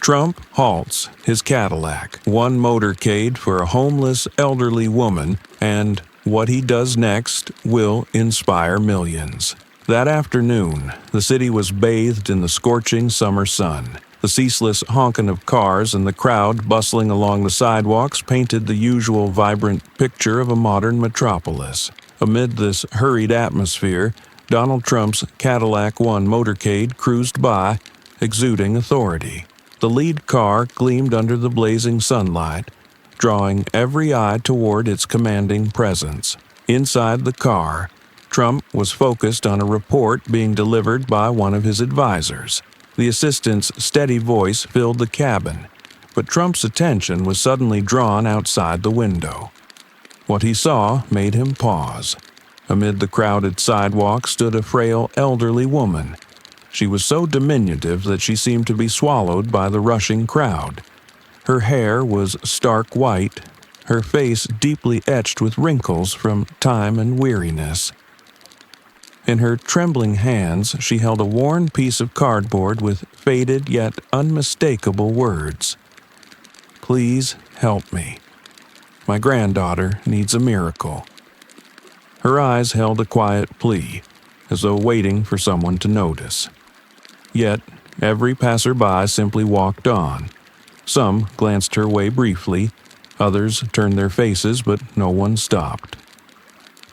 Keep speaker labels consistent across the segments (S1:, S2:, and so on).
S1: Trump halts his Cadillac, one motorcade for a homeless elderly woman, and what he does next will inspire millions. That afternoon, the city was bathed in the scorching summer sun. The ceaseless honking of cars and the crowd bustling along the sidewalks painted the usual vibrant picture of a modern metropolis. Amid this hurried atmosphere, Donald Trump's Cadillac One motorcade cruised by, exuding authority. The lead car gleamed under the blazing sunlight, drawing every eye toward its commanding presence. Inside the car, Trump was focused on a report being delivered by one of his advisors. The assistant's steady voice filled the cabin, but Trump's attention was suddenly drawn outside the window. What he saw made him pause. Amid the crowded sidewalk stood a frail elderly woman. She was so diminutive that she seemed to be swallowed by the rushing crowd. Her hair was stark white, her face deeply etched with wrinkles from time and weariness. In her trembling hands, she held a worn piece of cardboard with faded yet unmistakable words. "Please help me. My granddaughter needs a miracle." Her eyes held a quiet plea, as though waiting for someone to notice. Yet, every passerby simply walked on. Some glanced her way briefly, others turned their faces, but no one stopped.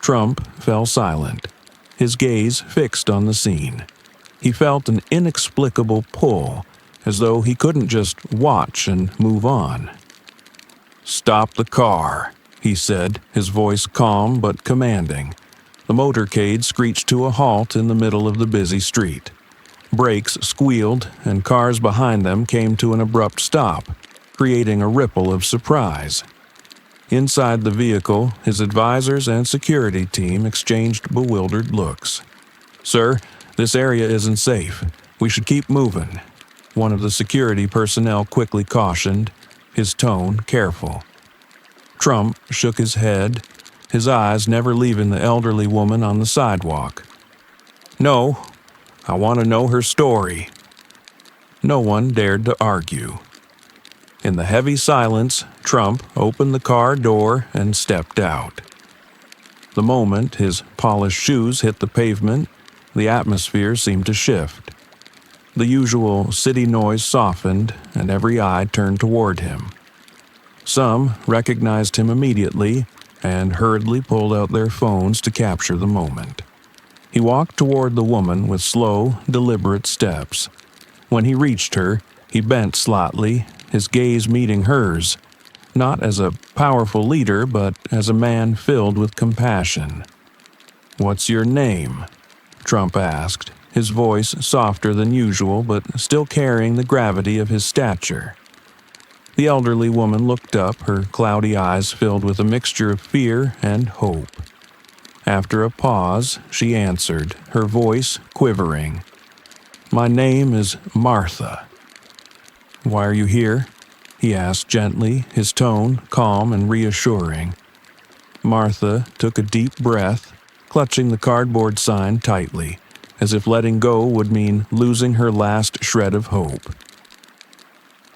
S1: Trump fell silent, his gaze fixed on the scene. He felt an inexplicable pull, as though he couldn't just watch and move on. "Stop the car," he said, his voice calm but commanding. The motorcade screeched to a halt in the middle of the busy street. Brakes squealed, and cars behind them came to an abrupt stop, creating a ripple of surprise. Inside the vehicle, his advisors and security team exchanged bewildered looks. "Sir, this area isn't safe. We should keep moving," one of the security personnel quickly cautioned, his tone careful. Trump shook his head, his eyes never leaving the elderly woman on the sidewalk. "No, I want to know her story." No one dared to argue. In the heavy silence, Trump opened the car door and stepped out. The moment his polished shoes hit the pavement, the atmosphere seemed to shift. The usual city noise softened, and every eye turned toward him. Some recognized him immediately and hurriedly pulled out their phones to capture the moment. He walked toward the woman with slow, deliberate steps. When he reached her, he bent slightly, his gaze meeting hers, not as a powerful leader, but as a man filled with compassion. "What's your name?" Trump asked, his voice softer than usual, but still carrying the gravity of his stature. The elderly woman looked up, her cloudy eyes filled with a mixture of fear and hope. After a pause, she answered, her voice quivering. "My name is Martha." "Why are you here?" he asked gently, his tone calm and reassuring. Martha took a deep breath, clutching the cardboard sign tightly, as if letting go would mean losing her last shred of hope.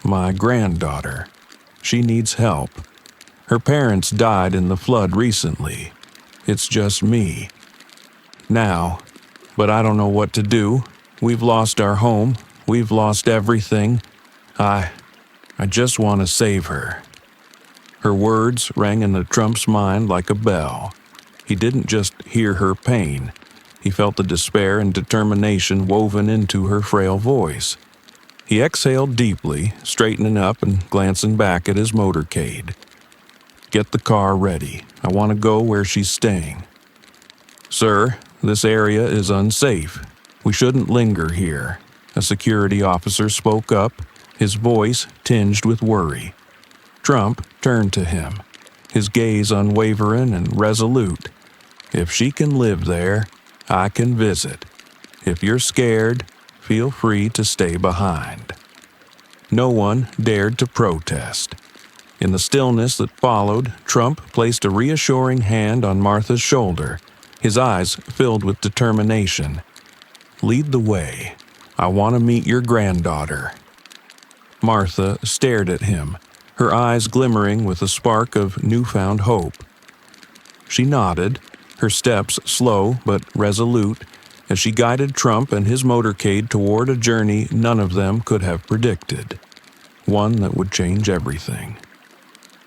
S1: "My granddaughter. She needs help. Her parents died in the flood recently. It's just me. Now, but I don't know what to do. We've lost our home. We've lost everything. I just want to save her." Her words rang in the Trump's mind like a bell. He didn't just hear her pain. He felt the despair and determination woven into her frail voice. He exhaled deeply, straightening up and glancing back at his motorcade. "Get the car ready. I want to go where she's staying." "Sir, this area is unsafe. We shouldn't linger here," a security officer spoke up, his voice tinged with worry. Trump turned to him, his gaze unwavering and resolute. "If she can live there, I can visit. If you're scared, feel free to stay behind." No one dared to protest. In the stillness that followed, Trump placed a reassuring hand on Martha's shoulder, his eyes filled with determination. "Lead the way. I want to meet your granddaughter." Martha stared at him, her eyes glimmering with a spark of newfound hope. She nodded, her steps slow but resolute, as she guided Trump and his motorcade toward a journey none of them could have predicted, one that would change everything.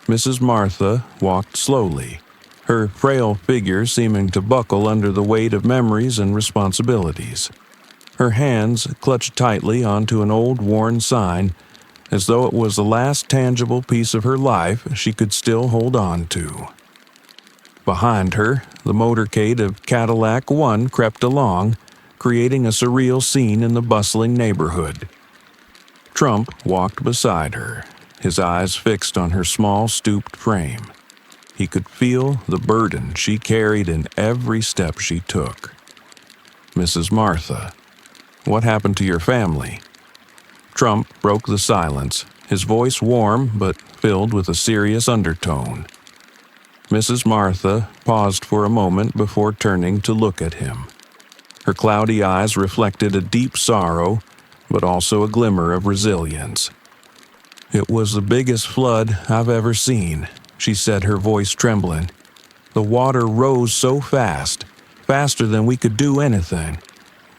S1: Mrs. Martha walked slowly, her frail figure seeming to buckle under the weight of memories and responsibilities. Her hands clutched tightly onto an old worn sign, as though it was the last tangible piece of her life she could still hold on to. Behind her, the motorcade of Cadillac One crept along, creating a surreal scene in the bustling neighborhood. Trump walked beside her, his eyes fixed on her small, stooped frame. He could feel the burden she carried in every step she took. "Mrs. Martha, what happened to your family?" Trump broke the silence, his voice warm but filled with a serious undertone. Mrs. Martha paused for a moment before turning to look at him. Her cloudy eyes reflected a deep sorrow, but also a glimmer of resilience. "It was the biggest flood I've ever seen," she said, her voice trembling. "The water rose so fast, faster than we could do anything.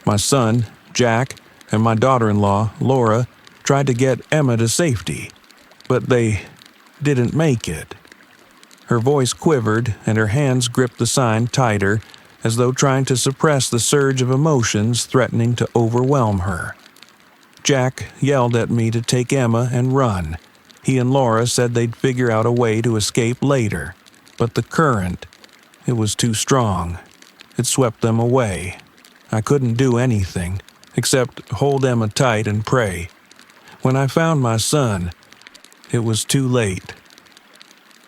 S1: My son, Jack, and my daughter-in-law, Laura, tried to get Emma to safety, but they didn't make it." Her voice quivered and her hands gripped the sign tighter, as though trying to suppress the surge of emotions threatening to overwhelm her. "Jack yelled at me to take Emma and run. He and Laura said they'd figure out a way to escape later, but the current, it was too strong. It swept them away. I couldn't do anything, except hold Emma tight and pray. When I found my son, it was too late."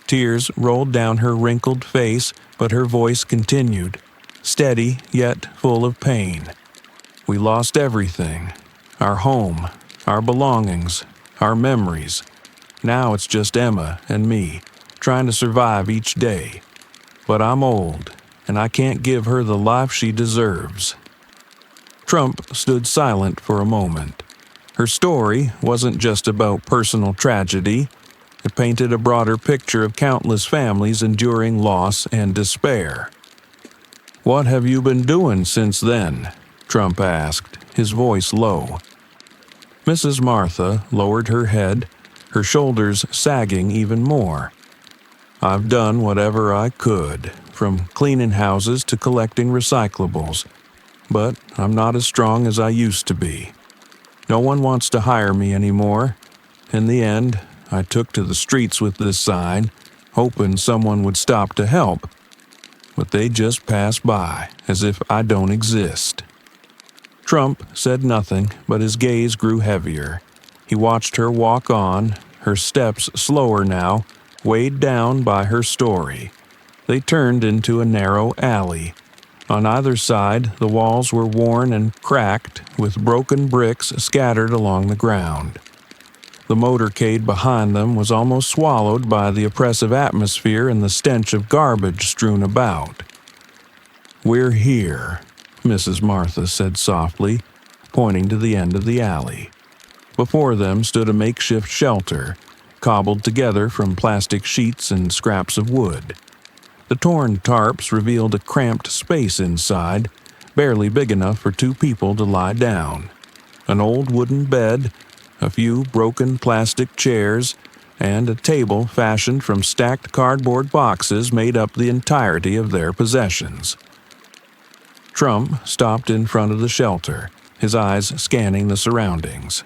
S1: Tears rolled down her wrinkled face, but her voice continued, steady yet full of pain. "We lost everything. Our home, our belongings, our memories. Now it's just Emma and me, trying to survive each day. But I'm old, and I can't give her the life she deserves." Trump stood silent for a moment. Her story wasn't just about personal tragedy. It painted a broader picture of countless families enduring loss and despair. "What have you been doing since then?" Trump asked, his voice low. Mrs. Martha lowered her head, her shoulders sagging even more. "I've done whatever I could, from cleaning houses to collecting recyclables, but I'm not as strong as I used to be. No one wants to hire me anymore. In the end, I took to the streets with this sign, hoping someone would stop to help, but they just pass by, as if I don't exist." Trump said nothing, but his gaze grew heavier. He watched her walk on, her steps slower now, weighed down by her story. They turned into a narrow alley. On either side, the walls were worn and cracked, with broken bricks scattered along the ground. The motorcade behind them was almost swallowed by the oppressive atmosphere and the stench of garbage strewn about. "We're here," Mrs. Martha said softly, pointing to the end of the alley. Before them stood a makeshift shelter, cobbled together from plastic sheets and scraps of wood. The torn tarps revealed a cramped space inside, barely big enough for two people to lie down. An old wooden bed, a few broken plastic chairs, and a table fashioned from stacked cardboard boxes made up the entirety of their possessions. Trump stopped in front of the shelter, his eyes scanning the surroundings.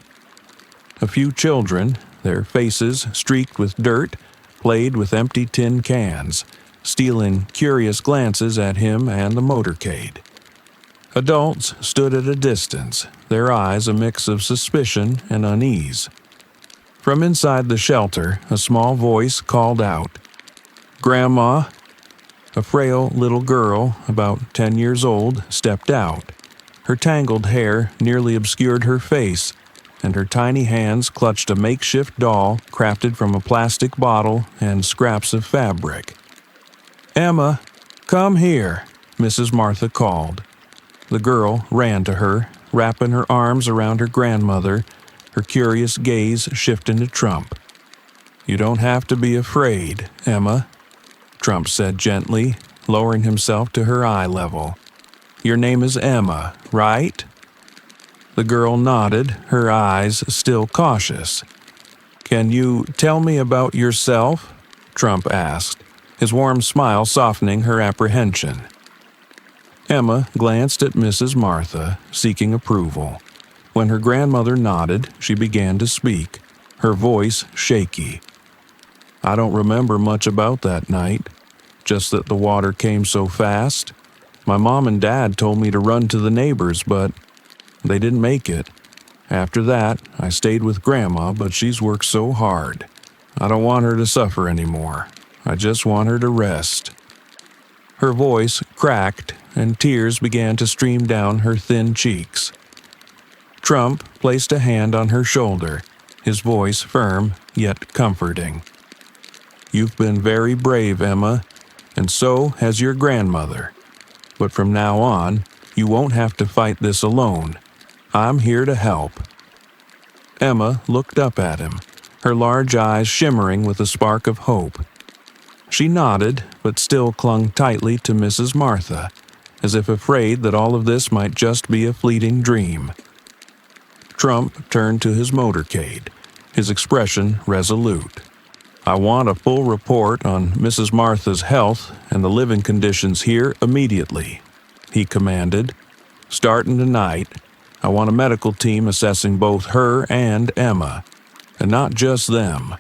S1: A few children, their faces streaked with dirt, played with empty tin cans, stealing curious glances at him and the motorcade. Adults stood at a distance, their eyes a mix of suspicion and unease. From inside the shelter, a small voice called out, "Grandma?" A frail little girl, about 10 years old, stepped out. Her tangled hair nearly obscured her face, and her tiny hands clutched a makeshift doll crafted from a plastic bottle and scraps of fabric. "Emma, come here," Mrs. Martha called. The girl ran to her, wrapping her arms around her grandmother, her curious gaze shifting to Trump. "You don't have to be afraid, Emma," Trump said gently, lowering himself to her eye level. "Your name is Emma, right?" The girl nodded, her eyes still cautious. "Can you tell me about yourself?" Trump asked, his warm smile softening her apprehension. Emma glanced at Mrs. Martha, seeking approval. When her grandmother nodded, she began to speak, her voice shaky. "I don't remember much about that night, just that the water came so fast. My mom and dad told me to run to the neighbors, but they didn't make it. After that, I stayed with Grandma, but she's worked so hard. I don't want her to suffer anymore. I just want her to rest." Her voice cracked, and tears began to stream down her thin cheeks. Trump placed a hand on her shoulder, his voice firm yet comforting. "You've been very brave, Emma, and so has your grandmother. But from now on, you won't have to fight this alone. I'm here to help." Emma looked up at him, her large eyes shimmering with a spark of hope. She nodded, but still clung tightly to Mrs. Martha, as if afraid that all of this might just be a fleeting dream. Trump turned to his motorcade, his expression resolute. "I want a full report on Mrs. Martha's health and the living conditions here immediately," he commanded. "Starting tonight, I want a medical team assessing both her and Emma. And not just them.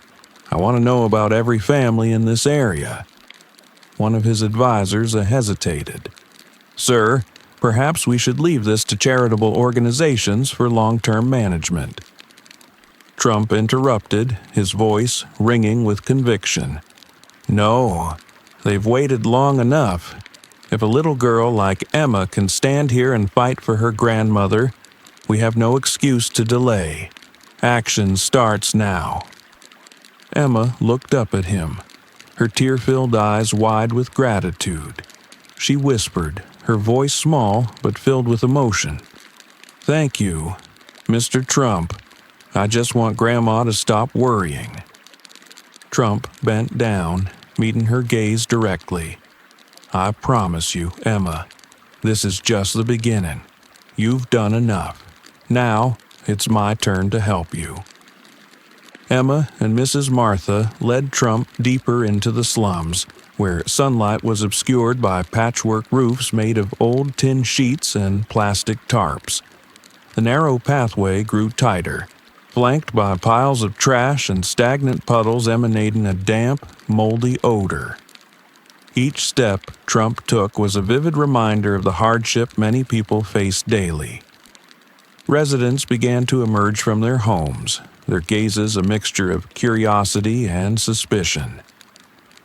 S1: I want to know about every family in this area." One of his advisors hesitated. "Sir, perhaps we should leave this to charitable organizations for long-term management." Trump interrupted, his voice ringing with conviction. "No, they've waited long enough. If a little girl like Emma can stand here and fight for her grandmother, we have no excuse to delay. Action starts now." Emma looked up at him, her tear-filled eyes wide with gratitude. She whispered, her voice small but filled with emotion. "Thank you, Mr. Trump. I just want Grandma to stop worrying." Trump bent down, meeting her gaze directly. "I promise you, Emma, this is just the beginning. You've done enough. Now, it's my turn to help you." Emma and Mrs. Martha led Trump deeper into the slums, where sunlight was obscured by patchwork roofs made of old tin sheets and plastic tarps. The narrow pathway grew tighter, flanked by piles of trash and stagnant puddles emanating a damp, moldy odor. Each step Trump took was a vivid reminder of the hardship many people face daily. Residents began to emerge from their homes, their gazes a mixture of curiosity and suspicion.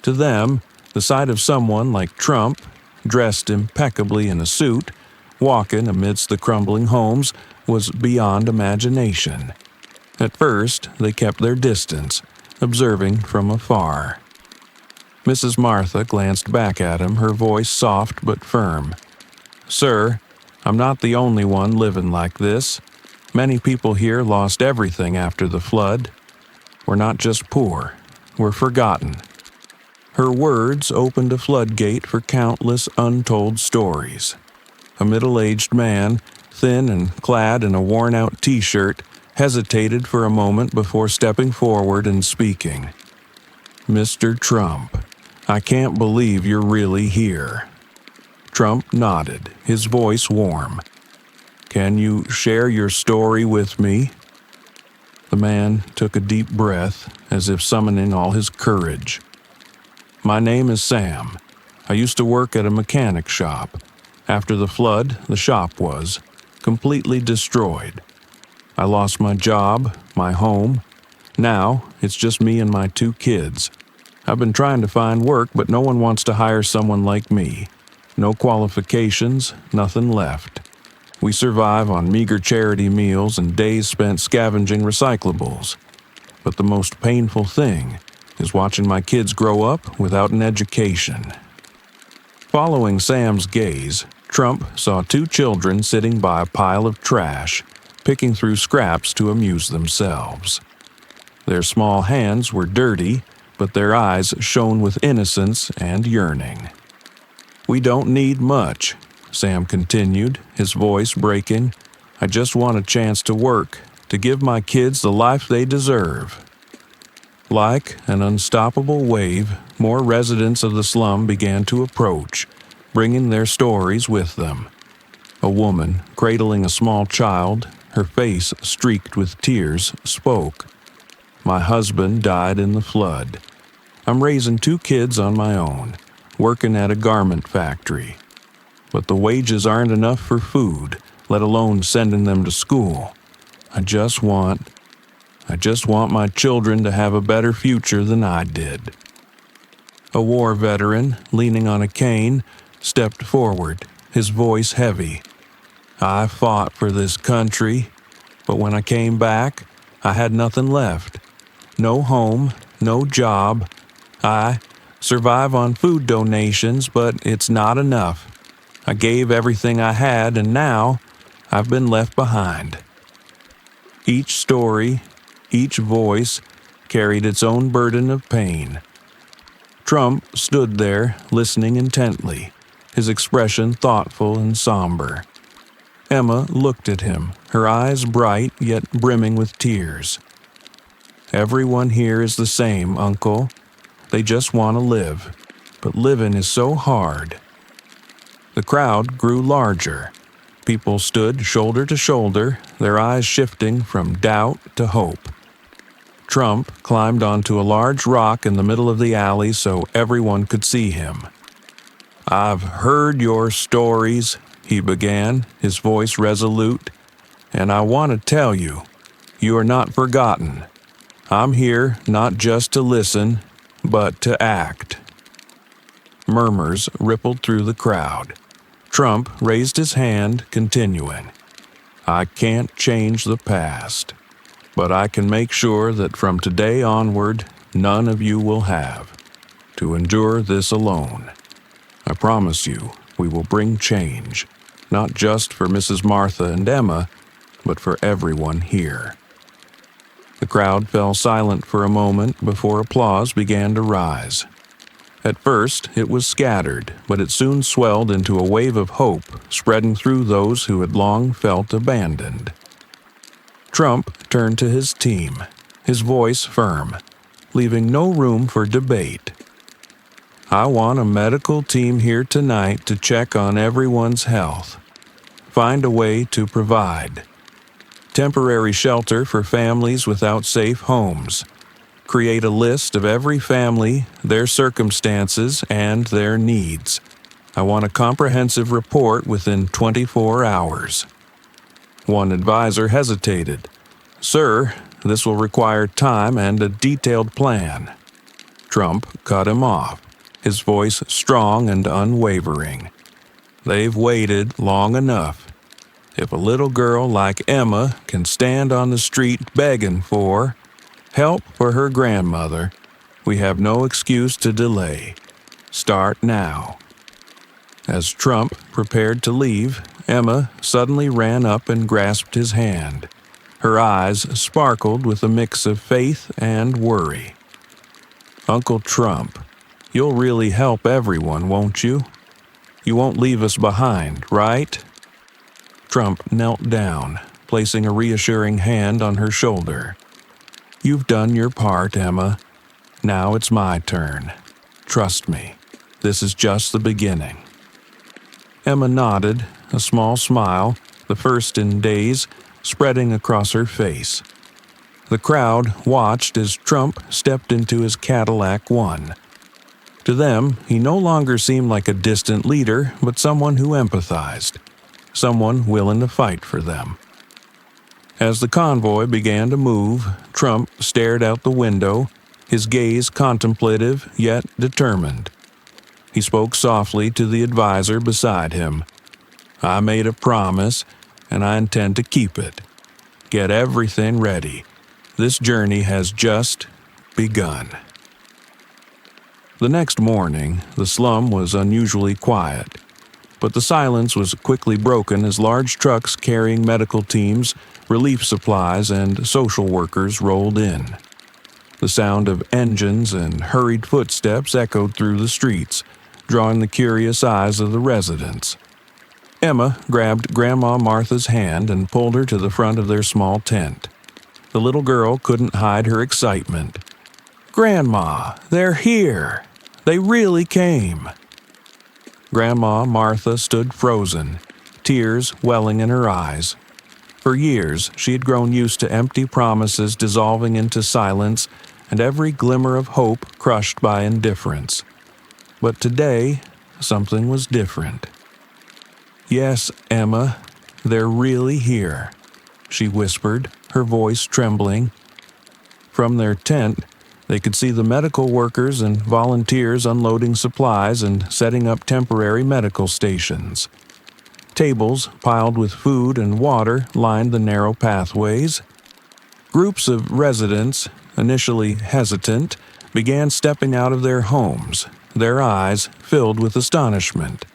S1: To them, the sight of someone like Trump, dressed impeccably in a suit, walking amidst the crumbling homes, was beyond imagination. At first, they kept their distance, observing from afar. Mrs. Martha glanced back at him, her voice soft but firm. "Sir, I'm not the only one living like this. Many people here lost everything after the flood. We're not just poor, we're forgotten." Her words opened a floodgate for countless untold stories. A middle-aged man, thin and clad in a worn-out t-shirt, hesitated for a moment before stepping forward and speaking. "Mr. Trump, I can't believe you're really here." Trump nodded, his voice warm. "Can you share your story with me?" The man took a deep breath, as if summoning all his courage. "My name is Sam. I used to work at a mechanic shop. After the flood, the shop was completely destroyed. I lost my job, my home. Now, it's just me and my 2 kids. I've been trying to find work, but no one wants to hire someone like me. No qualifications, nothing left. We survive on meager charity meals and days spent scavenging recyclables. But the most painful thing is watching my kids grow up without an education." Following Sam's gaze, Trump saw 2 children sitting by a pile of trash, picking through scraps to amuse themselves. Their small hands were dirty, but their eyes shone with innocence and yearning. "We don't need much," Sam continued, his voice breaking. "I just want a chance to work, to give my kids the life they deserve." Like an unstoppable wave, more residents of the slum began to approach, bringing their stories with them. A woman, cradling a small child, her face streaked with tears, spoke. "My husband died in the flood. I'm raising 2 kids on my own, working at a garment factory. But the wages aren't enough for food, let alone sending them to school. I just want my children to have a better future than I did." A war veteran, leaning on a cane, stepped forward, his voice heavy. "I fought for this country, but when I came back, I had nothing left. No home, no job. I survive on food donations, but it's not enough. I gave everything I had, and now I've been left behind." Each story, each voice, carried its own burden of pain. Trump stood there, listening intently, his expression thoughtful and somber. Emma looked at him, her eyes bright yet brimming with tears. "Everyone here is the same, Uncle. They just want to live, but living is so hard." The crowd grew larger. People stood shoulder to shoulder, their eyes shifting from doubt to hope. Trump climbed onto a large rock in the middle of the alley so everyone could see him. "I've heard your stories," he began, his voice resolute, "and I want to tell you, you are not forgotten. I'm here not just to listen, but to act." Murmurs rippled through the crowd. Trump raised his hand, continuing, "I can't change the past, but I can make sure that from today onward, none of you will have to endure this alone. I promise you, we will bring change, not just for Mrs. Martha and Emma, but for everyone here." The crowd fell silent for a moment before applause began to rise. At first, it was scattered, but it soon swelled into a wave of hope, spreading through those who had long felt abandoned. Trump turned to his team, his voice firm, leaving no room for debate. "I want a medical team here tonight to check on everyone's health. Find a way to provide. Temporary shelter for families without safe homes. Create a list of every family, their circumstances, and their needs. I want a comprehensive report within 24 hours. One advisor hesitated. "Sir, this will require time and a detailed plan." Trump cut him off, his voice strong and unwavering. "They've waited long enough. If a little girl like Emma can stand on the street begging for help for her grandmother, we have no excuse to delay. Start now." As Trump prepared to leave, Emma suddenly ran up and grasped his hand. Her eyes sparkled with a mix of faith and worry. "Uncle Trump, you'll really help everyone, won't you? You won't leave us behind, right?" Trump knelt down, placing a reassuring hand on her shoulder. "You've done your part, Emma. Now it's my turn. Trust me, this is just the beginning." Emma nodded, a small smile, the first in days, spreading across her face. The crowd watched as Trump stepped into his Cadillac One. To them, he no longer seemed like a distant leader, but someone who empathized, someone willing to fight for them. As the convoy began to move, Trump stared out the window, his gaze contemplative yet determined. He spoke softly to the advisor beside him. "I made a promise, and I intend to keep it. Get everything ready. This journey has just begun." The next morning, the slum was unusually quiet, but the silence was quickly broken as large trucks carrying medical teams Relief supplies and social workers rolled in. The sound of engines and hurried footsteps echoed through the streets, drawing the curious eyes of the residents. Emma grabbed Grandma Martha's hand and pulled her to the front of their small tent. The little girl couldn't hide her excitement. "Grandma, they're here! They really came!" Grandma Martha stood frozen, tears welling in her eyes. For years, she had grown used to empty promises dissolving into silence and every glimmer of hope crushed by indifference. But today, something was different. "Yes, Emma, they're really here," she whispered, her voice trembling. From their tent, they could see the medical workers and volunteers unloading supplies and setting up temporary medical stations. Tables piled with food and water lined the narrow pathways. Groups of residents, initially hesitant, began stepping out of their homes, their eyes filled with astonishment.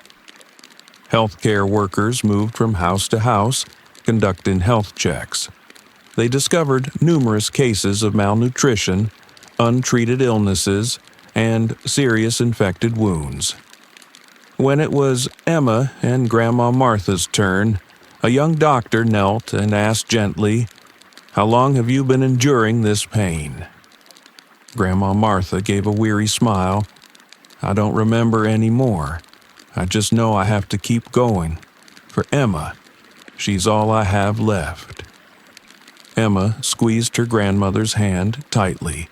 S1: Healthcare workers moved from house to house, conducting health checks. They discovered numerous cases of malnutrition, untreated illnesses, and serious infected wounds. When it was Emma and Grandma Martha's turn, a young doctor knelt and asked gently, "How long have you been enduring this pain?" Grandma Martha gave a weary smile. "I don't remember any more. I just know I have to keep going. For Emma, she's all I have left." Emma squeezed her grandmother's hand tightly,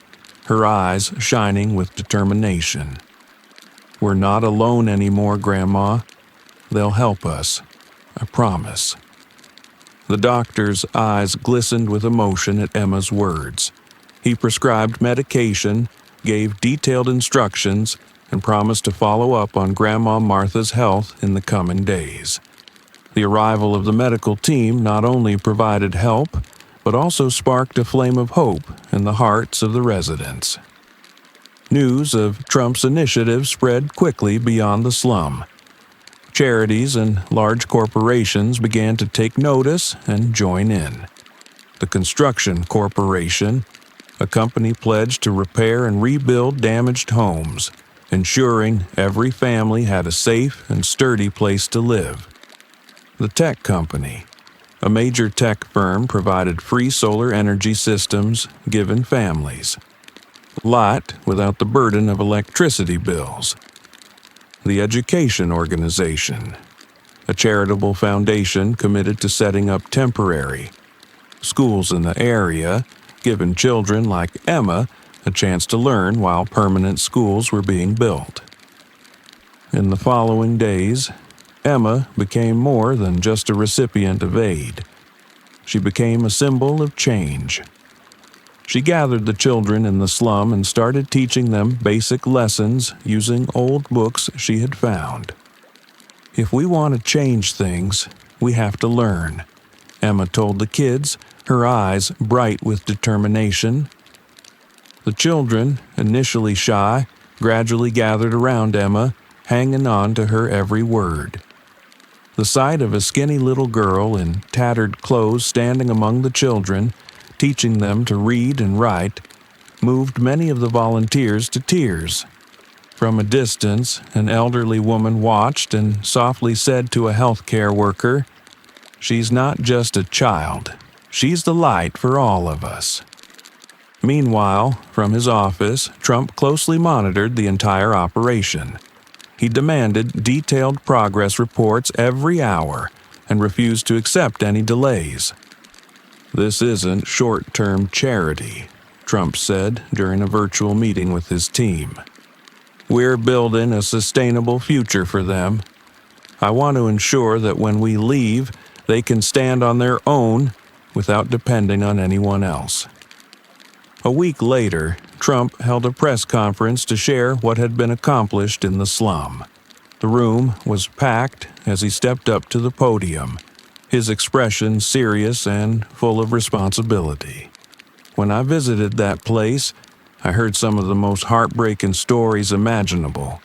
S1: her eyes shining with determination. "We're not alone anymore, Grandma. They'll help us. I promise." The doctor's eyes glistened with emotion at Emma's words. He prescribed medication, gave detailed instructions, and promised to follow up on Grandma Martha's health in the coming days. The arrival of the medical team not only provided help, but also sparked a flame of hope in the hearts of the residents. News of Trump's initiative spread quickly beyond the slum. Charities and large corporations began to take notice and join in. The Construction Corporation, a company pledged to repair and rebuild damaged homes, ensuring every family had a safe and sturdy place to live. The Tech Company, a major tech firm, provided free solar energy systems given families. Light without the burden of electricity bills. The Education Organization, a charitable foundation committed to setting up temporary schools in the area, giving children like Emma a chance to learn while permanent schools were being built. In the following days, Emma became more than just a recipient of aid. She became a symbol of change. She gathered the children in the slum and started teaching them basic lessons using old books she had found. "If we want to change things, we have to learn," Emma told the kids, her eyes bright with determination. The children, initially shy, gradually gathered around Emma, hanging on to her every word. The sight of a skinny little girl in tattered clothes standing among the children, teaching them to read and write, moved many of the volunteers to tears. From a distance, an elderly woman watched and softly said to a healthcare worker, "She's not just a child. She's the light for all of us." Meanwhile, from his office, Trump closely monitored the entire operation. He demanded detailed progress reports every hour and refused to accept any delays. "This isn't short-term charity," Trump said during a virtual meeting with his team. "We're building a sustainable future for them. I want to ensure that when we leave, they can stand on their own without depending on anyone else." A week later, Trump held a press conference to share what had been accomplished in the slum. The room was packed as he stepped up to the podium, his expression serious and full of responsibility. "When I visited that place, I heard some of the most heartbreaking stories imaginable.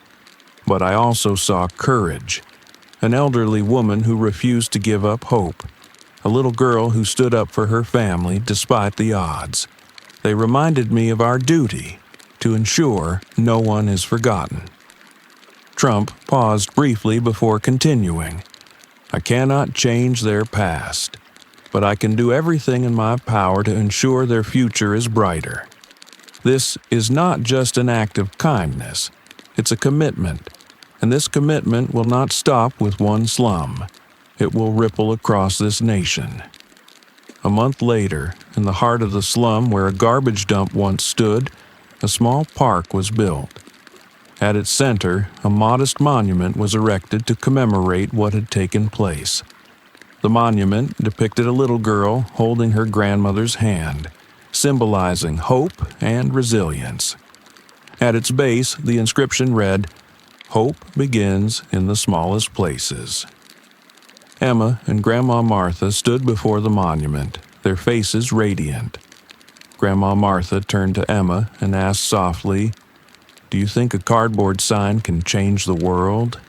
S1: But I also saw courage, an elderly woman who refused to give up hope, a little girl who stood up for her family despite the odds. They reminded me of our duty to ensure no one is forgotten. Trump paused briefly before continuing. I cannot change their past, but I can do everything in my power to ensure their future is brighter. This is not just an act of kindness, it's a commitment, and this commitment will not stop with one slum. It will ripple across this nation. A month later, in the heart of the slum where a garbage dump once stood, a small park was built. At its center, a modest monument was erected to commemorate what had taken place. The monument depicted a little girl holding her grandmother's hand, symbolizing hope and resilience. At its base, the inscription read, "Hope begins in the smallest places." Emma and Grandma Martha stood before the monument, their faces radiant. Grandma Martha turned to Emma and asked softly, "Do you think a cardboard sign can change the world?"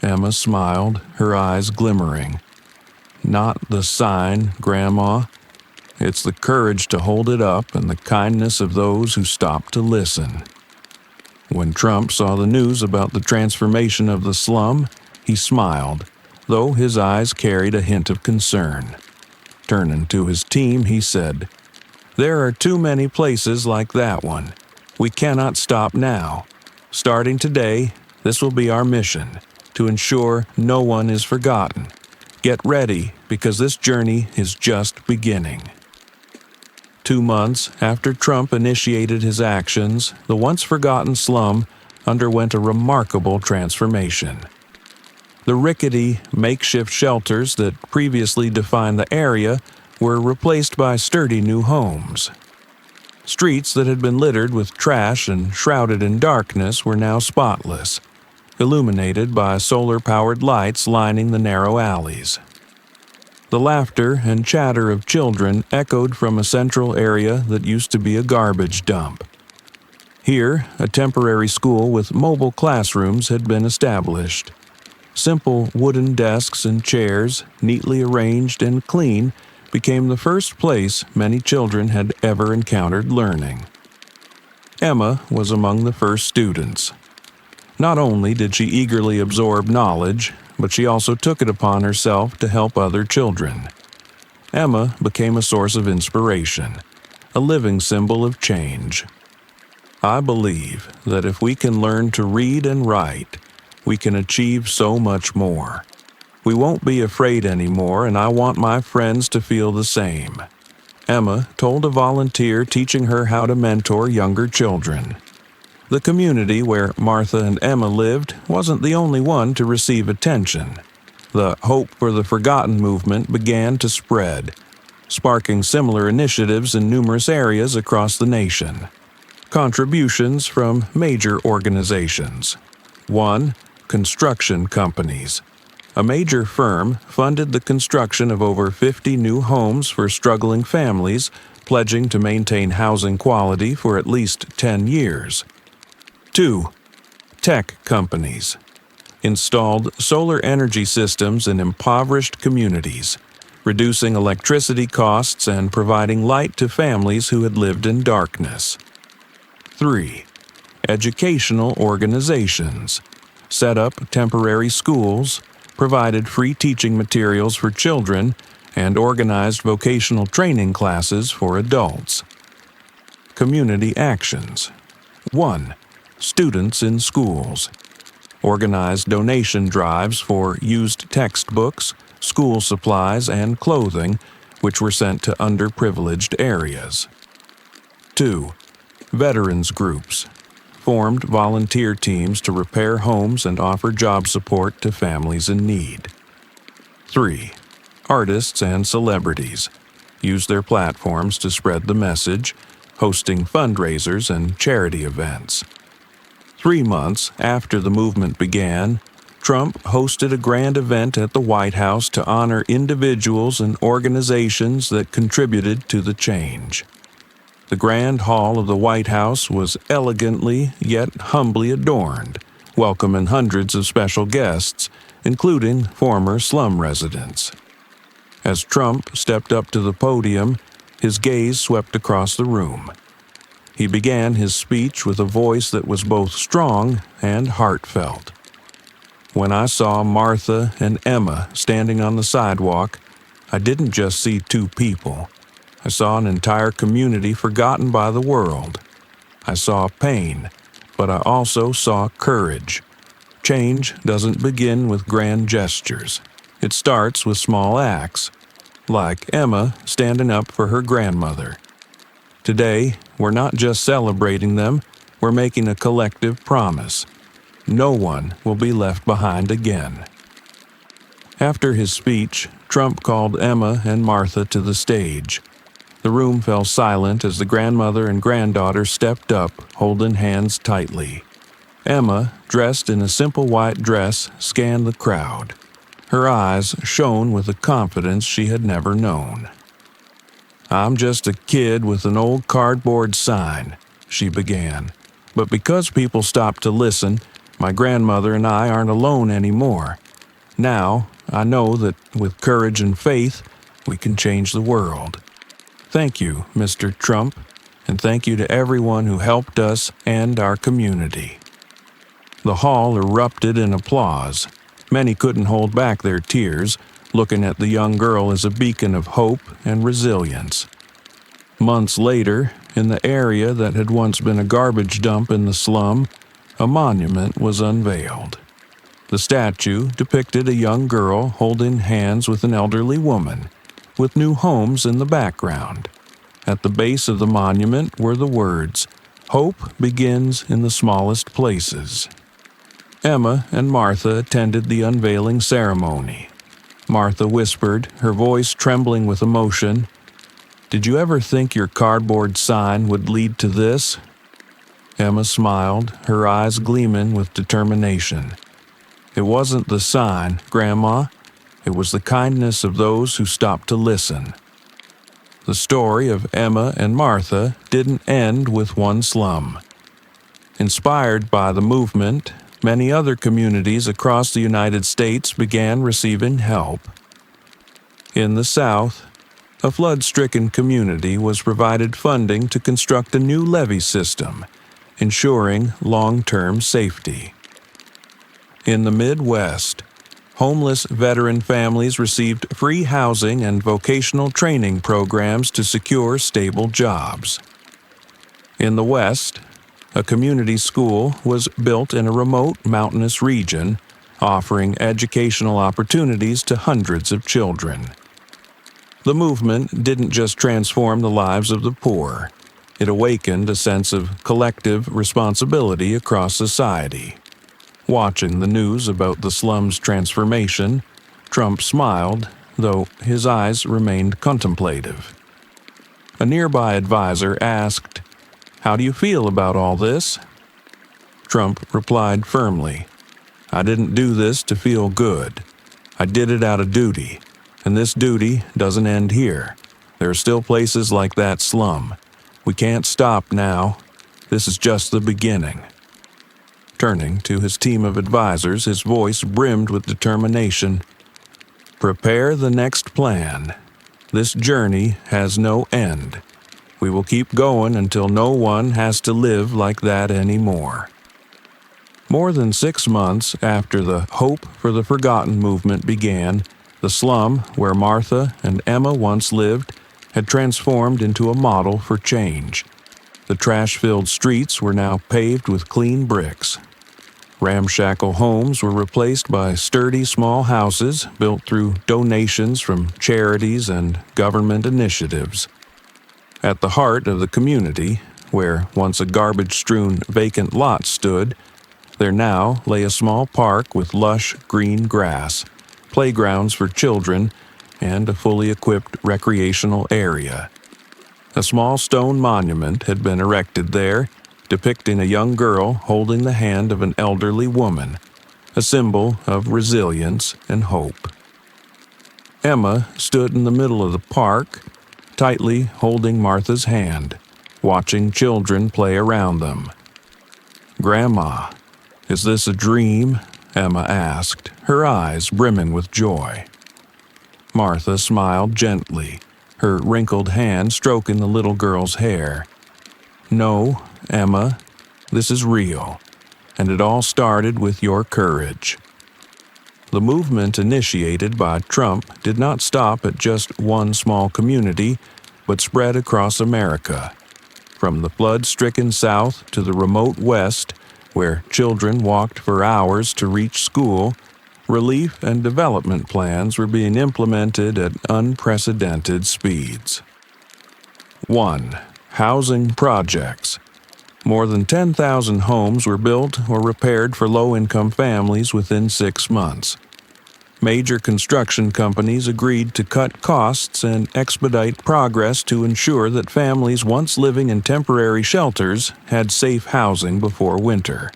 S1: Emma smiled, her eyes glimmering. "Not the sign, Grandma. It's the courage to hold it up and the kindness of those who stop to listen." When Trump saw the news about the transformation of the slum, he smiled, though his eyes carried a hint of concern. Turning to his team, he said, "There are too many places like that one. We cannot stop now. Starting today, this will be our mission, to ensure no one is forgotten. Get ready, because this journey is just beginning." 2 months after Trump initiated his actions, the once-forgotten slum underwent a remarkable transformation. The rickety, makeshift shelters that previously defined the area were replaced by sturdy new homes. Streets that had been littered with trash and shrouded in darkness were now spotless, illuminated by solar-powered lights lining the narrow alleys. The laughter and chatter of children echoed from a central area that used to be a garbage dump. Here, a temporary school with mobile classrooms had been established. Simple wooden desks and chairs, neatly arranged and clean, became the first place many children had ever encountered learning. Emma was among the first students. Not only did she eagerly absorb knowledge, but she also took it upon herself to help other children. Emma became a source of inspiration, a living symbol of change. I believe that if we can learn to read and write, we can achieve so much more. We won't be afraid anymore, and I want my friends to feel the same. Emma told a volunteer teaching her how to mentor younger children. The community where Martha and Emma lived wasn't the only one to receive attention. The Hope for the Forgotten movement began to spread, sparking similar initiatives in numerous areas across the nation. Contributions from major organizations. 1. Construction companies. A major firm funded the construction of over 50 new homes for struggling families, pledging to maintain housing quality for at least 10 years. 2. Tech companies. Installed solar energy systems in impoverished communities, reducing electricity costs and providing light to families who had lived in darkness. 3. Educational organizations. Set up temporary schools, provided free teaching materials for children, and organized vocational training classes for adults. Community actions. 1. Students in schools. Organized donation drives for used textbooks, school supplies, and clothing, which were sent to underprivileged areas. 2. Veterans groups. Formed volunteer teams to repair homes and offer job support to families in need. 3. Artists and celebrities used their platforms to spread the message, hosting fundraisers and charity events. 3 months after the movement began, Trump hosted a grand event at the White House to honor individuals and organizations that contributed to the change. The Grand Hall of the White House was elegantly yet humbly adorned, welcoming hundreds of special guests, including former slum residents. As Trump stepped up to the podium, his gaze swept across the room. He began his speech with a voice that was both strong and heartfelt. When I saw Martha and Emma standing on the sidewalk, I didn't just see two people. I saw an entire community forgotten by the world. I saw pain, but I also saw courage. Change doesn't begin with grand gestures. It starts with small acts, like Emma standing up for her grandmother. Today, we're not just celebrating them, we're making a collective promise. No one will be left behind again. After his speech, Trump called Emma and Martha to the stage. The room fell silent as the grandmother and granddaughter stepped up, holding hands tightly. Emma, dressed in a simple white dress, scanned the crowd. Her eyes shone with a confidence she had never known. "I'm just a kid with an old cardboard sign," she began. "But because people stopped to listen, my grandmother and I aren't alone anymore. Now, I know that with courage and faith, we can change the world. Thank you, Mr. Trump, and thank you to everyone who helped us and our community." The hall erupted in applause. Many couldn't hold back their tears, looking at the young girl as a beacon of hope and resilience. Months later, in the area that had once been a garbage dump in the slum, a monument was unveiled. The statue depicted a young girl holding hands with an elderly woman, with new homes in the background. At the base of the monument were the words, "Hope begins in the smallest places." Emma and Martha attended the unveiling ceremony. Martha whispered, her voice trembling with emotion, "Did you ever think your cardboard sign would lead to this?" Emma smiled, her eyes gleaming with determination. "It wasn't the sign, Grandma. It was the kindness of those who stopped to listen." The story of Emma and Martha didn't end with one slum. Inspired by the movement, many other communities across the United States began receiving help. In the South, a flood-stricken community was provided funding to construct a new levee system, ensuring long-term safety. In the Midwest, homeless veteran families received free housing and vocational training programs to secure stable jobs. In the West, a community school was built in a remote mountainous region, offering educational opportunities to hundreds of children. The movement didn't just transform the lives of the poor. It awakened a sense of collective responsibility across society. Watching the news about the slum's transformation, Trump smiled, though his eyes remained contemplative. A nearby advisor asked, "How do you feel about all this?" Trump replied firmly, "I didn't do this to feel good. I did it out of duty, and this duty doesn't end here. There are still places like that slum. We can't stop now. This is just the beginning." Turning to his team of advisors, his voice brimmed with determination. "Prepare the next plan. This journey has no end. We will keep going until no one has to live like that anymore." More than 6 months after the Hope for the Forgotten movement began, the slum where Martha and Emma once lived had transformed into a model for change. The trash-filled streets were now paved with clean bricks. Ramshackle homes were replaced by sturdy small houses built through donations from charities and government initiatives. At the heart of the community, where once a garbage-strewn vacant lot stood, there now lay a small park with lush green grass, playgrounds for children, and a fully equipped recreational area. A small stone monument had been erected there, depicting a young girl holding the hand of an elderly woman, a symbol of resilience and hope. Emma stood in the middle of the park, tightly holding Martha's hand, watching children play around them. "Grandma, is this a dream?" Emma asked, her eyes brimming with joy. Martha smiled gently, her wrinkled hand stroking the little girl's hair. "No, Emma, this is real, and it all started with your courage." The movement initiated by Trump did not stop at just one small community, but spread across America. From the flood-stricken South to the remote West, where children walked for hours to reach school, relief and development plans were being implemented at unprecedented speeds. 1. Housing projects. More than 10,000 homes were built or repaired for low-income families within 6 months. Major construction companies agreed to cut costs and expedite progress to ensure that families once living in temporary shelters had safe housing before winter.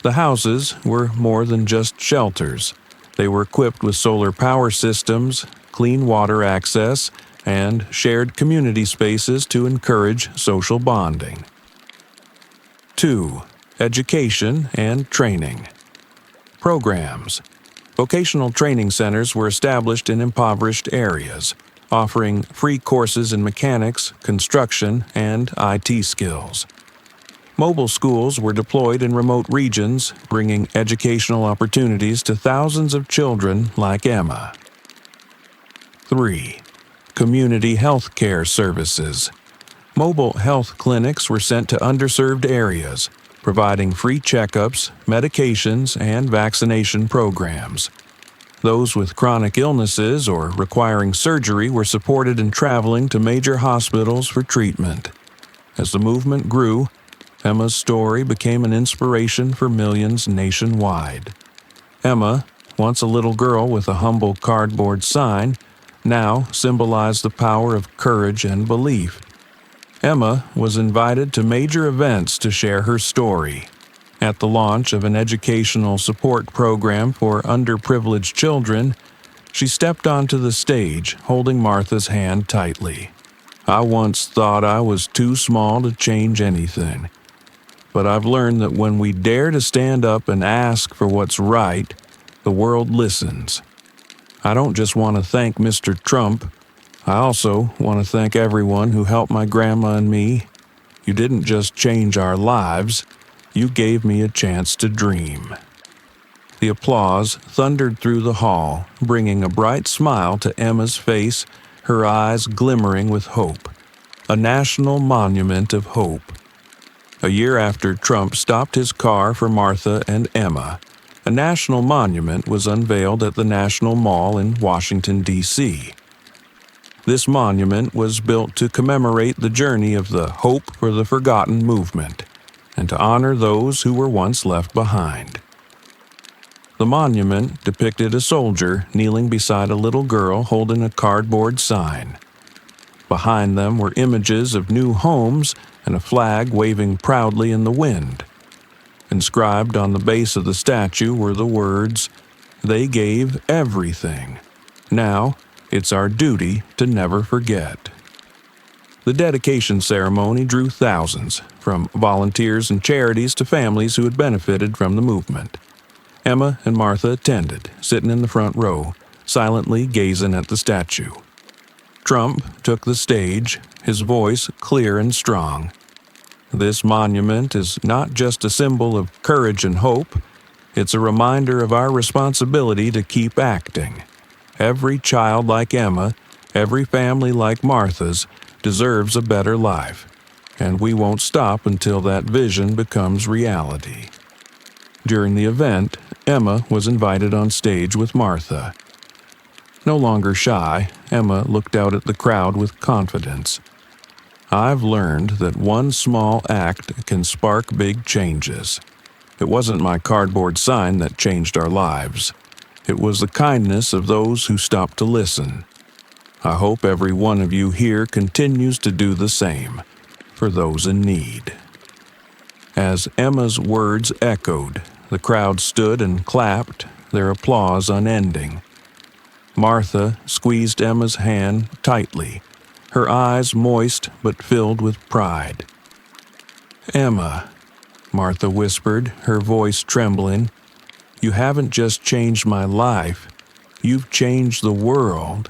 S1: The houses were more than just shelters. They were equipped with solar power systems, clean water access, and shared community spaces to encourage social bonding. 2. Education and training. Programs. Vocational training centers were established in impoverished areas, offering free courses in mechanics, construction, and IT skills. Mobile schools were deployed in remote regions, bringing educational opportunities to thousands of children like Emma. 3. Community health care services. Mobile health clinics were sent to underserved areas, providing free checkups, medications, and vaccination programs. Those with chronic illnesses or requiring surgery were supported in traveling to major hospitals for treatment. As the movement grew, Emma's story became an inspiration for millions nationwide. Emma, once a little girl with a humble cardboard sign, now symbolized the power of courage and belief. Emma was invited to major events to share her story. At the launch of an educational support program for underprivileged children, she stepped onto the stage, holding Martha's hand tightly. "I once thought I was too small to change anything, but I've learned that when we dare to stand up and ask for what's right, the world listens. I don't just want to thank Mr. Trump. I also want to thank everyone who helped my grandma and me. You didn't just change our lives, you gave me a chance to dream." The applause thundered through the hall, bringing a bright smile to Emma's face, her eyes glimmering with hope. A national monument of hope. A year after Trump stopped his car for Martha and Emma, a national monument was unveiled at the National Mall in Washington, D.C. This monument was built to commemorate the journey of the Hope for the Forgotten movement, and to honor those who were once left behind. The monument depicted a soldier kneeling beside a little girl holding a cardboard sign. Behind them were images of new homes and a flag waving proudly in the wind. Inscribed on the base of the statue were the words, "They gave everything. Now, it's our duty to never forget." The dedication ceremony drew thousands, from volunteers and charities to families who had benefited from the movement. Emma and Martha attended, sitting in the front row, silently gazing at the statue. Trump took the stage, his voice clear and strong. "This monument is not just a symbol of courage and hope, it's a reminder of our responsibility to keep acting. Every child like Emma, every family like Martha's, deserves a better life, and we won't stop until that vision becomes reality." During the event, Emma was invited on stage with Martha. No longer shy, Emma looked out at the crowd with confidence. "I've learned that one small act can spark big changes. It wasn't my cardboard sign that changed our lives. It was the kindness of those who stopped to listen. I hope every one of you here continues to do the same for those in need." As Emma's words echoed, the crowd stood and clapped, their applause unending. Martha squeezed Emma's hand tightly, her eyes moist but filled with pride. "Emma," Martha whispered, her voice trembling, "you haven't just changed my life, you've changed the world."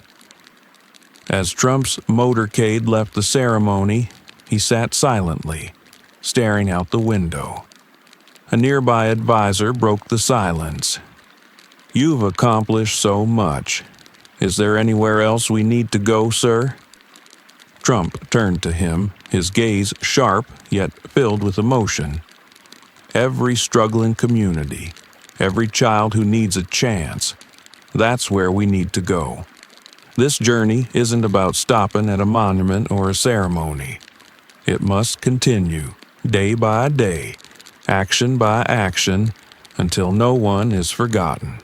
S1: As Trump's motorcade left the ceremony, he sat silently, staring out the window. A nearby advisor broke the silence. "You've accomplished so much. Is there anywhere else we need to go, sir?" Trump turned to him, his gaze sharp yet filled with emotion. "Every struggling community, every child who needs a chance, that's where we need to go. This journey isn't about stopping at a monument or a ceremony. It must continue, day by day, action by action, until no one is forgotten."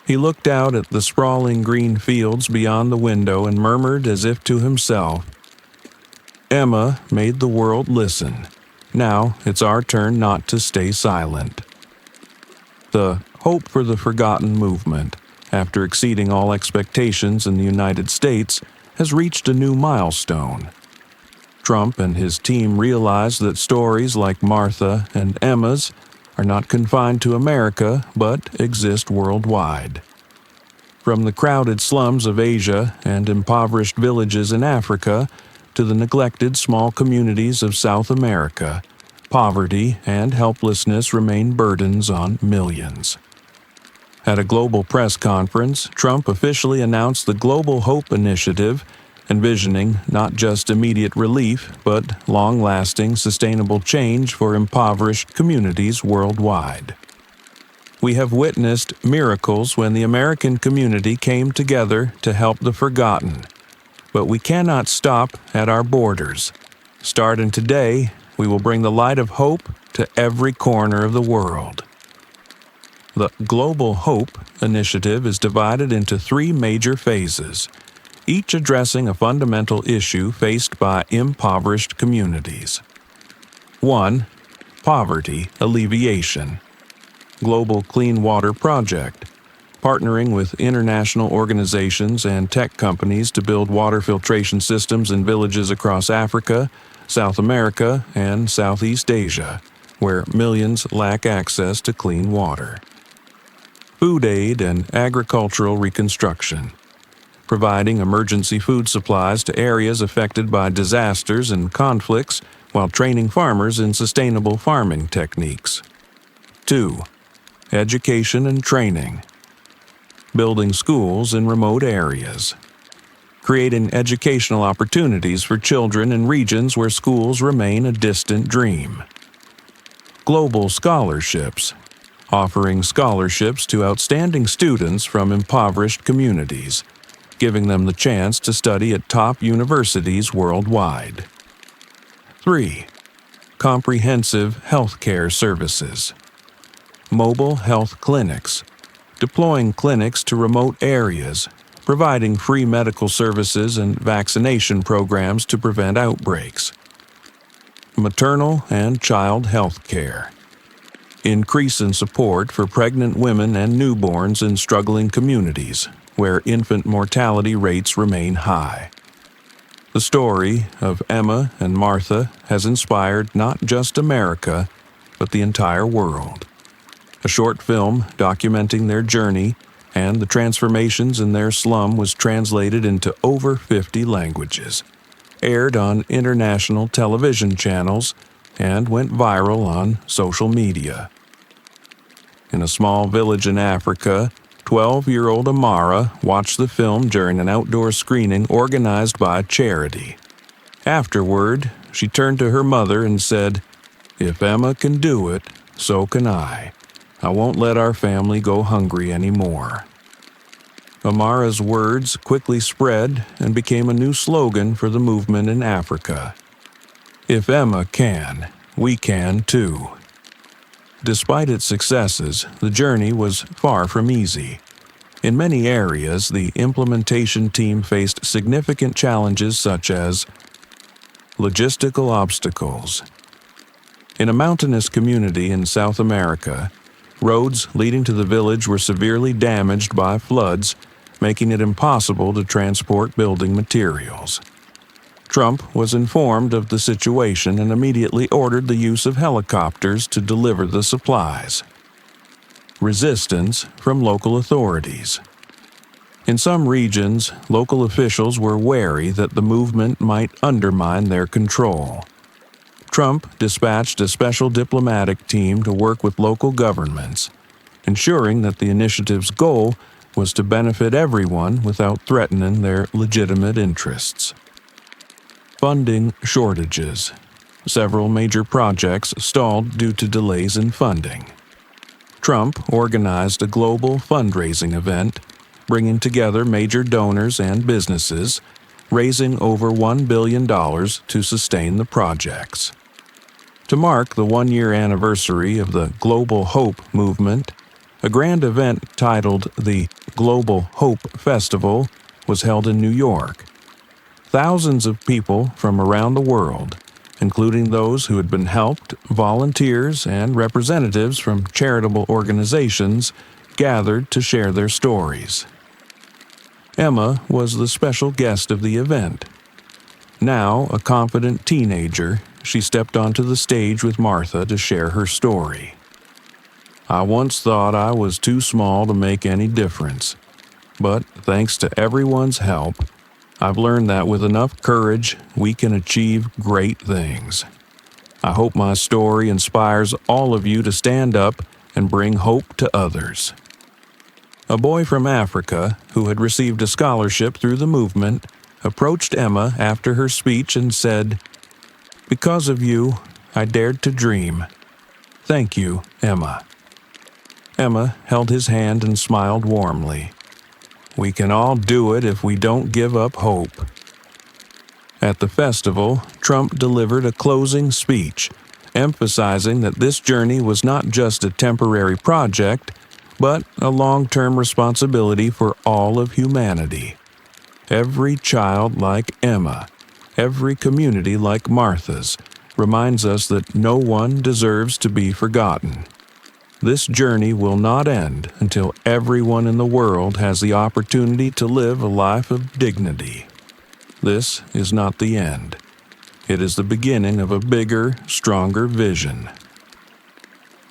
S1: He looked out at the sprawling green fields beyond the window and murmured as if to himself, "Emma made the world listen. Now it's our turn not to stay silent." The Hope for the Forgotten movement, after exceeding all expectations in the United States, has reached a new milestone. Trump and his team realize that stories like Martha and Emma's are not confined to America but exist worldwide. From the crowded slums of Asia and impoverished villages in Africa to the neglected small communities of South America, poverty and helplessness remain burdens on millions. At a global press conference, Trump officially announced the Global Hope Initiative, envisioning not just immediate relief, but long-lasting, sustainable change for impoverished communities worldwide. "We have witnessed miracles when the American community came together to help the forgotten, but we cannot stop at our borders. Starting today, we will bring the light of hope to every corner of the world." The Global Hope Initiative is divided into 3 major phases, each addressing a fundamental issue faced by impoverished communities. 1. Poverty alleviation. Global Clean Water Project, partnering with international organizations and tech companies to build water filtration systems in villages across Africa, South America, and Southeast Asia, where millions lack access to clean water. Food aid and agricultural reconstruction, providing emergency food supplies to areas affected by disasters and conflicts while training farmers in sustainable farming techniques. 2. Education and training, building schools in remote areas, creating educational opportunities for children in regions where schools remain a distant dream. Global scholarships, offering scholarships to outstanding students from impoverished communities, giving them the chance to study at top universities worldwide. 3. Comprehensive healthcare services. Mobile health clinics, deploying clinics to remote areas, providing free medical services and vaccination programs to prevent outbreaks. Maternal and child health care. Increase in support for pregnant women and newborns in struggling communities, where infant mortality rates remain high. The story of Emma and Martha has inspired not just America, but the entire world. A short film documenting their journey and the transformations in their slum was translated into over 50 languages, aired on international television channels, and went viral on social media. In a small village in Africa, 12-year-old Amara watched the film during an outdoor screening organized by a charity. Afterward, she turned to her mother and said, "If Emma can do it, so can I. I won't let our family go hungry anymore." Amara's words quickly spread and became a new slogan for the movement in Africa. If Emma can, we can too. Despite its successes, the journey was far from easy. In many areas, the implementation team faced significant challenges such as logistical obstacles. In a mountainous community in South America, roads leading to the village were severely damaged by floods, making it impossible to transport building materials. Trump was informed of the situation and immediately ordered the use of helicopters to deliver the supplies. Resistance from local authorities. In some regions, local officials were wary that the movement might undermine their control. Trump dispatched a special diplomatic team to work with local governments, ensuring that the initiative's goal was to benefit everyone without threatening their legitimate interests. Funding shortages. Several major projects stalled due to delays in funding. Trump organized a global fundraising event, bringing together major donors and businesses, raising over $1 billion to sustain the projects. To mark the one-year anniversary of the Global Hope movement, a grand event titled the Global Hope Festival was held in New York. Thousands of people from around the world, including those who had been helped, volunteers, and representatives from charitable organizations, gathered to share their stories. Emma was the special guest of the event. Now a confident teenager, she stepped onto the stage with Martha to share her story. "I once thought I was too small to make any difference, but thanks to everyone's help, I've learned that with enough courage, we can achieve great things. I hope my story inspires all of you to stand up and bring hope to others." A boy from Africa, who had received a scholarship through the movement, approached Emma after her speech and said, "Because of you, I dared to dream. Thank you, Emma." Emma held his hand and smiled warmly. "We can all do it if we don't give up hope." At the festival, Trump delivered a closing speech, emphasizing that this journey was not just a temporary project, but a long-term responsibility for all of humanity. Every child like Emma, every community like Martha's, reminds us that no one deserves to be forgotten. This journey will not end until everyone in the world has the opportunity to live a life of dignity. This is not the end. It is the beginning of a bigger, stronger vision.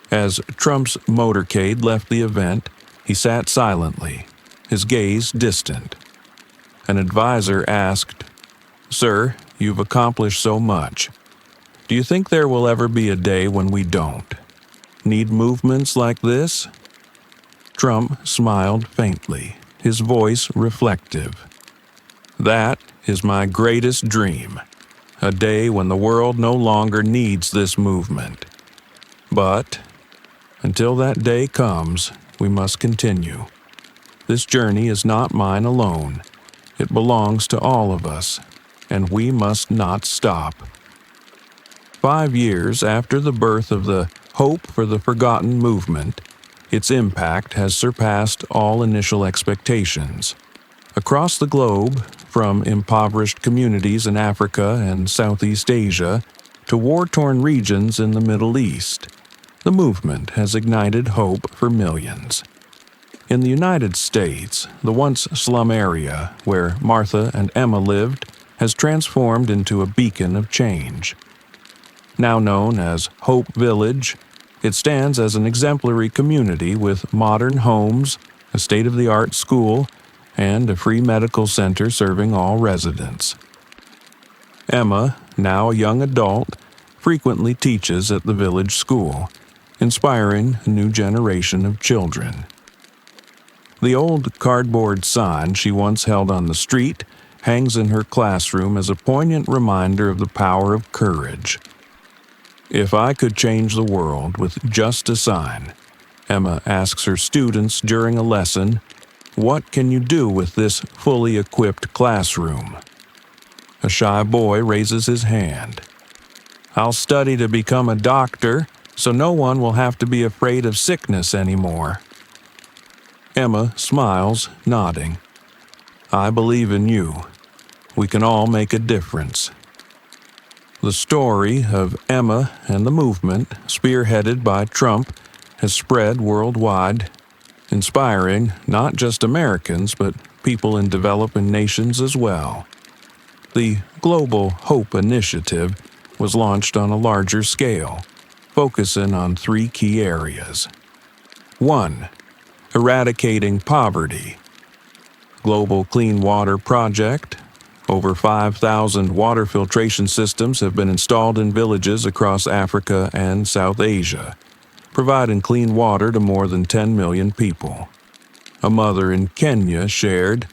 S1: As Trump's motorcade left the event, he sat silently, his gaze distant. An advisor asked, "Sir, you've accomplished so much. Do you think there will ever be a day when we don't? Need movements like this?" Trump smiled faintly, his voice reflective. "That is my greatest dream, a day when the world no longer needs this movement. But until that day comes, we must continue. This journey is not mine alone. It belongs to all of us, and we must not stop." 5 years after the birth of the Hope for the Forgotten movement, its impact has surpassed all initial expectations. Across the globe, from impoverished communities in Africa and Southeast Asia to war-torn regions in the Middle East, the movement has ignited hope for millions. In the United States, the once slum area where Martha and Emma lived has transformed into a beacon of change. Now known as Hope Village, it stands as an exemplary community with modern homes, a state-of-the-art school, and a free medical center serving all residents. Emma, now a young adult, frequently teaches at the village school, inspiring a new generation of children. The old cardboard sign she once held on the street hangs in her classroom as a poignant reminder of the power of courage. "If I could change the world with just a sign," Emma asks her students during a lesson, "what can you do with this fully equipped classroom?" A shy boy raises his hand. "I'll study to become a doctor, so no one will have to be afraid of sickness anymore." Emma smiles, nodding. "I believe in you. We can all make a difference." The story of Emma and the movement, spearheaded by Trump, has spread worldwide, inspiring not just Americans but people in developing nations as well. The Global Hope Initiative was launched on a larger scale, focusing on 3 key areas. 1. Eradicating poverty. global clean water project. Over 5,000 water filtration systems have been installed in villages across Africa and South Asia, providing clean water to more than 10 million people. A mother in Kenya shared,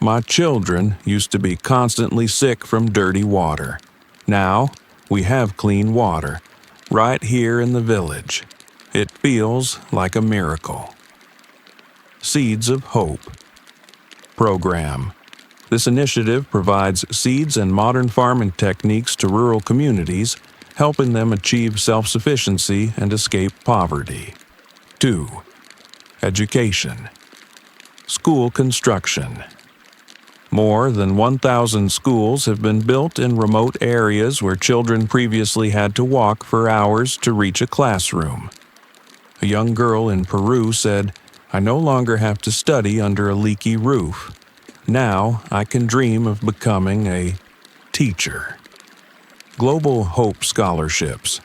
S1: "My children used to be constantly sick from dirty water. Now, we have clean water, right here in the village. It feels like a miracle." Seeds of Hope Program. This initiative provides seeds and modern farming techniques to rural communities, helping them achieve self-sufficiency and escape poverty. 2. Education. School construction. More than 1,000 schools have been built in remote areas where children previously had to walk for hours to reach a classroom. A young girl in Peru said, "I no longer have to study under a leaky roof. Now I can dream of becoming a teacher." Global Hope Scholarships.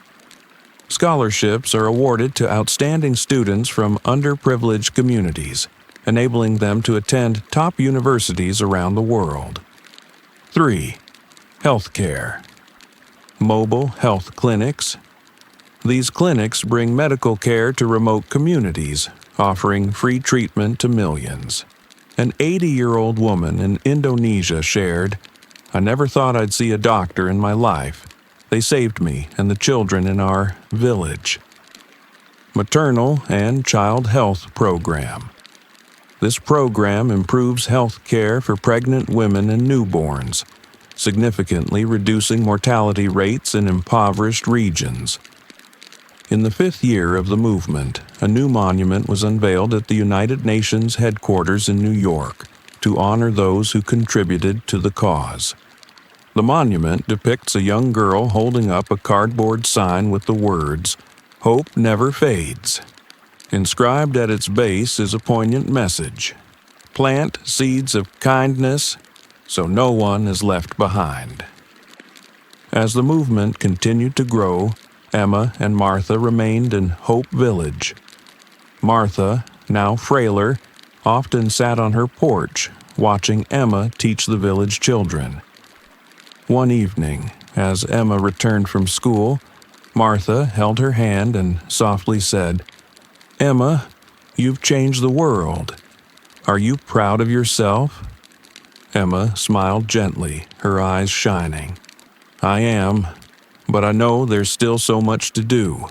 S1: Scholarships are awarded to outstanding students from underprivileged communities, enabling them to attend top universities around the world. 3. Healthcare. Mobile health clinics. These clinics bring medical care to remote communities, offering free treatment to millions. An 80-year-old woman in Indonesia shared, "I never thought I'd see a doctor in my life. They saved me and the children in our village." Maternal and Child Health Program. This program improves health care for pregnant women and newborns, significantly reducing mortality rates in impoverished regions. In the 5th year of the movement, a new monument was unveiled at the United Nations headquarters in New York to honor those who contributed to the cause. The monument depicts a young girl holding up a cardboard sign with the words, "Hope never fades." Inscribed at its base is a poignant message: "Plant seeds of kindness so no one is left behind." As the movement continued to grow, Emma and Martha remained in Hope Village. Martha, now frailer, often sat on her porch, watching Emma teach the village children. One evening, as Emma returned from school, Martha held her hand and softly said, "Emma, you've changed the world. Are you proud of yourself?" Emma smiled gently, her eyes shining. "I am. But I know there's still so much to do.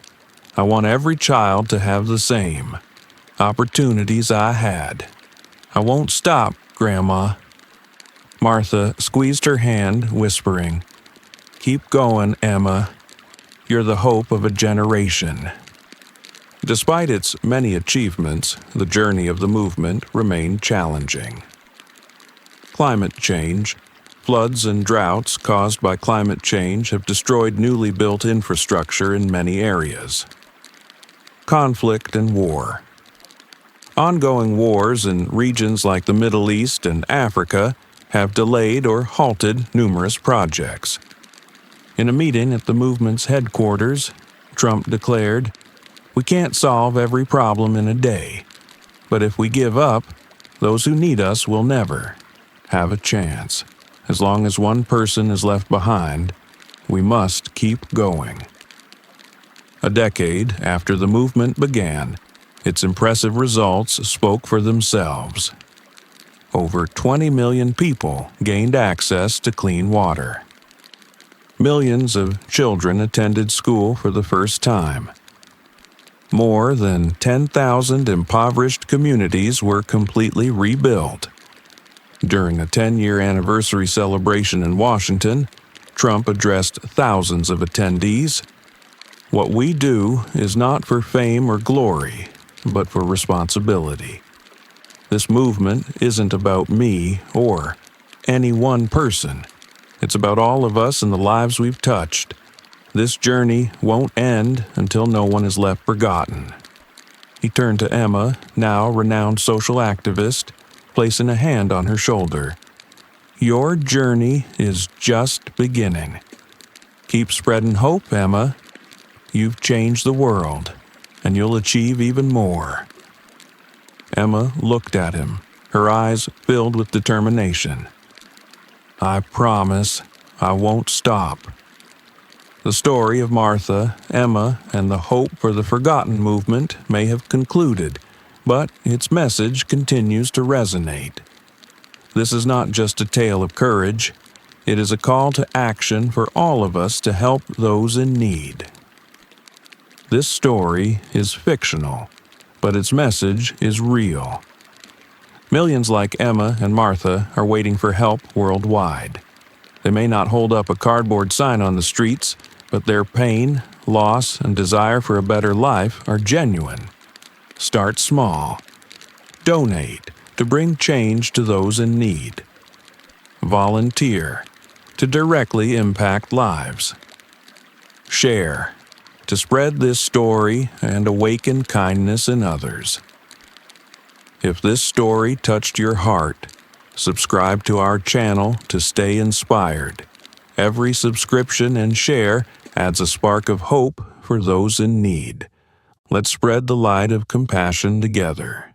S1: I want every child to have the same opportunities I had. I won't stop, Grandma." Martha squeezed her hand, whispering, "Keep going, Emma. You're the hope of a generation." Despite its many achievements, the journey of the movement remained challenging. Climate change. Floods and droughts caused by climate change have destroyed newly built infrastructure in many areas. Conflict and war. Ongoing wars in regions like the Middle East and Africa have delayed or halted numerous projects. In a meeting at the movement's headquarters, Trump declared, "We can't solve every problem in a day, but if we give up, those who need us will never have a chance. As long as one person is left behind, we must keep going." A decade after the movement began, its impressive results spoke for themselves. Over 20 million people gained access to clean water. Millions of children attended school for the first time. More than 10,000 impoverished communities were completely rebuilt. During a 10-year anniversary celebration in Washington, Trump addressed thousands of attendees. "What we do is not for fame or glory, but for responsibility. This movement isn't about me or any one person. It's about all of us and the lives we've touched. This journey won't end until no one is left forgotten." He turned to Emma, now renowned social activist, placing a hand on her shoulder. "Your journey is just beginning. Keep spreading hope, Emma. You've changed the world, and you'll achieve even more." Emma looked at him, her eyes filled with determination. "I promise I won't stop." The story of Martha, Emma, and the Hope for the Forgotten movement may have concluded, but its message continues to resonate. This is not just a tale of courage, it is a call to action for all of us to help those in need. This story is fictional, but its message is real. Millions like Emma and Martha are waiting for help worldwide. They may not hold up a cardboard sign on the streets, but their pain, loss, and desire for a better life are genuine. Start small. Donate to bring change to those in need. Volunteer to directly impact lives. Share to spread this story and awaken kindness in others. If this story touched your heart, subscribe to our channel to stay inspired. Every subscription and share adds a spark of hope for those in need. Let's spread the light of compassion together.